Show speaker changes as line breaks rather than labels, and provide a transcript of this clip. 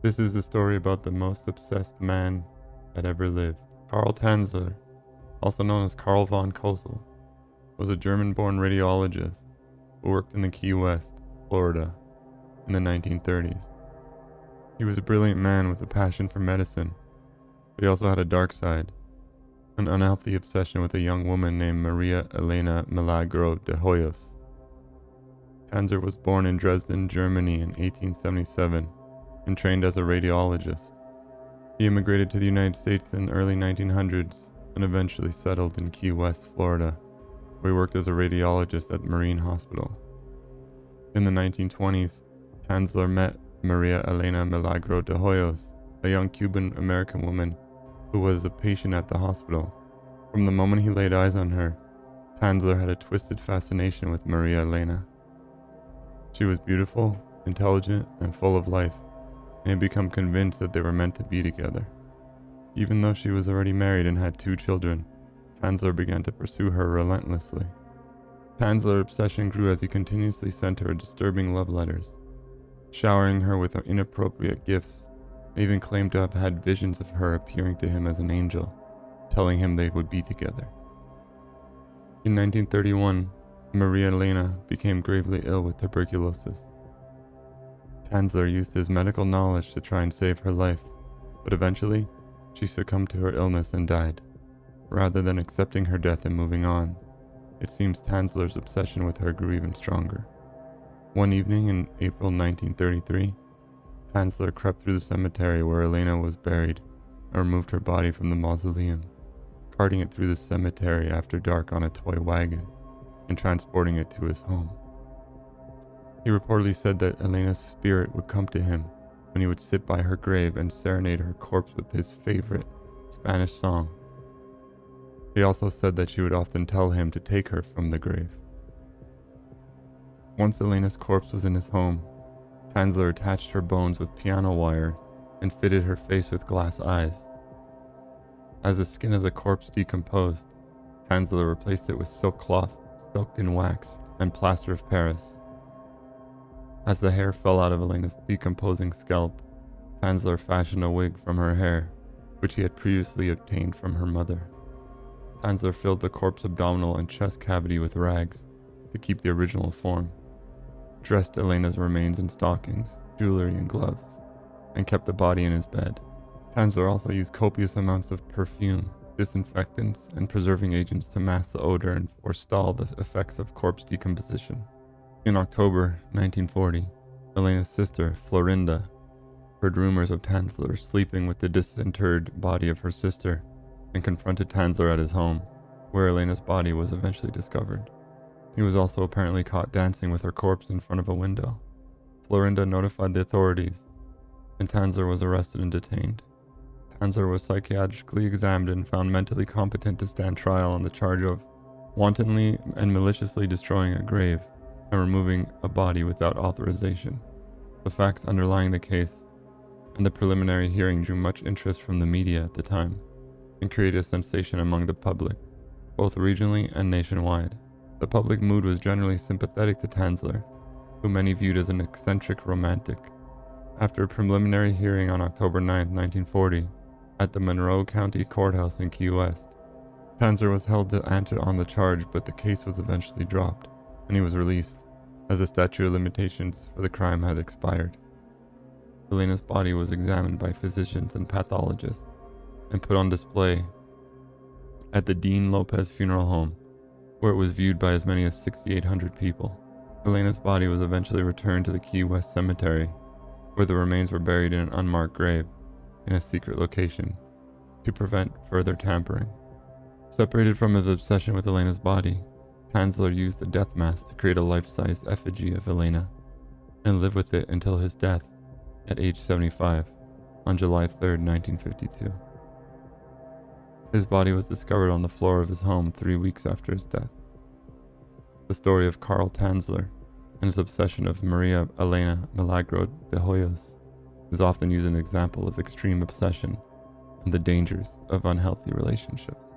This is the story about the most obsessed man that ever lived. Carl Tanzler, also known as Carl von Kosel, was a German-born radiologist who worked in the Key West, Florida, in the 1930s. He was a brilliant man with a passion for medicine, but he also had a dark side, an unhealthy obsession with a young woman named Maria Elena Milagro de Hoyos. Tanzler was born in Dresden, Germany in 1877 and trained as a radiologist. He immigrated to the United States in the early 1900s and eventually settled in Key West, Florida, where he worked as a radiologist at Marine Hospital. In the 1920s, Tanzler met Maria Elena Milagro de Hoyos, a young Cuban-American woman who was a patient at the hospital. From the moment he laid eyes on her, Tanzler had a twisted fascination with Maria Elena. She was beautiful, intelligent, and full of life, and he had become convinced that they were meant to be together. Even though she was already married and had 2 children, Tanzler began to pursue her relentlessly. Tanzler's obsession grew as he continuously sent her disturbing love letters, showering her with inappropriate gifts, and even claimed to have had visions of her appearing to him as an angel, telling him they would be together. In 1931, Maria Elena became gravely ill with tuberculosis. Tanzler used his medical knowledge to try and save her life, but eventually, she succumbed to her illness and died. Rather than accepting her death and moving on, it seems Tanzler's obsession with her grew even stronger. One evening in April 1933, Tanzler crept through the cemetery where Elena was buried and removed her body from the mausoleum, carting it through the cemetery after dark on a toy wagon and transporting it to his home. He reportedly said that Elena's spirit would come to him when he would sit by her grave and serenade her corpse with his favorite Spanish song. He also said that she would often tell him to take her from the grave. Once Elena's corpse was in his home, Tanzler attached her bones with piano wire and fitted her face with glass eyes. As the skin of the corpse decomposed, Tanzler replaced it with silk cloth soaked in wax and plaster of Paris. As the hair fell out of Elena's decomposing scalp, Tanzler fashioned a wig from her hair, which he had previously obtained from her mother. Tanzler filled the corpse's abdominal and chest cavity with rags to keep the original form, dressed Elena's remains in stockings, jewelry, and gloves, and kept the body in his bed. Tanzler also used copious amounts of perfume, disinfectants, and preserving agents to mask the odor and forestall the effects of corpse decomposition. In October 1940, Elena's sister, Florinda, heard rumors of Tanzler sleeping with the disinterred body of her sister and confronted Tanzler at his home, where Elena's body was eventually discovered. He was also apparently caught dancing with her corpse in front of a window. Florinda notified the authorities, and Tanzler was arrested and detained. Tanzler was psychiatrically examined and found mentally competent to stand trial on the charge of wantonly and maliciously destroying a grave and removing a body without authorization. The facts underlying the case and the preliminary hearing drew much interest from the media at the time and created a sensation among the public, both regionally and nationwide. The public mood was generally sympathetic to Tanzler, who many viewed as an eccentric romantic. After a preliminary hearing on October 9, 1940, at the Monroe County Courthouse in Key West, Tanzler was held to answer on the charge, but the case was eventually dropped, and he was released, as the statute of limitations for the crime had expired. Elena's body was examined by physicians and pathologists and put on display at the Dean Lopez Funeral Home, where it was viewed by as many as 6,800 people. Elena's body was eventually returned to the Key West Cemetery, where the remains were buried in an unmarked grave in a secret location to prevent further tampering. Separated from his obsession with Elena's body, Tanzler used a death mask to create a life-size effigy of Elena and lived with it until his death at age 75 on July 3, 1952. His body was discovered on the floor of his home 3 weeks after his death. The story of Carl Tanzler and his obsession of Maria Elena Milagro de Hoyos is often used as an example of extreme obsession and the dangers of unhealthy relationships.